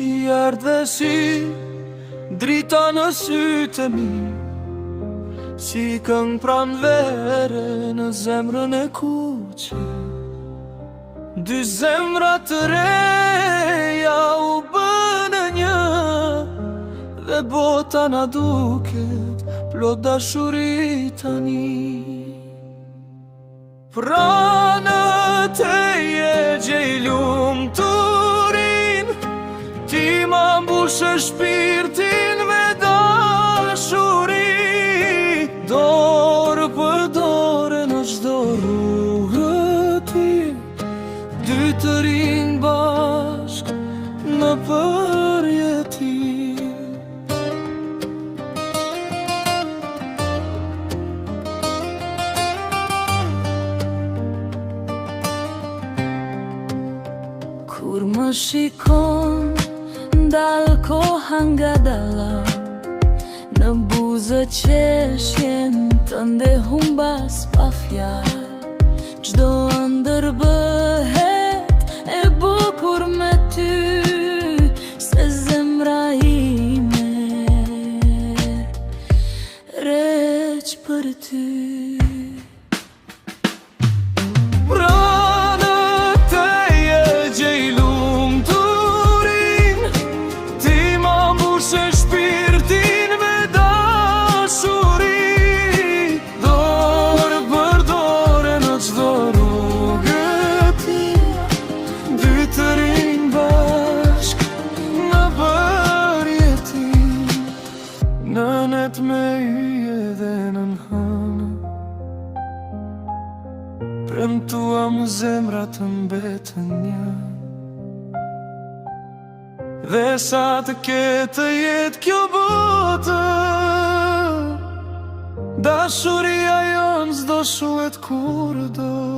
Si erdhe si drita në sytë e mi, si këngë pranvere në zemrën e kuqe. Dy zemra të reja u bënë një, dhe bota na duket plot dashuri tani. Pranët e gjej lumturin, ti ma mbushe shpirtin me dashuri. Dorë për dorë në çdo rrugë ti, dy të rinj bashk në përjetim. Kur më shikon, ndal koha nga dalla, në buzë qeshjen të ndehumbas pa fjalë. Çdo ëndër bëhet e bukur me ty, se zemra ime req për ty. Nënet me yje dhe nën hënë, premtuam zemra të mbetën një. Dhe sa të ketë jetë kjo botë, dashuria jonë s'do shuhet kur do.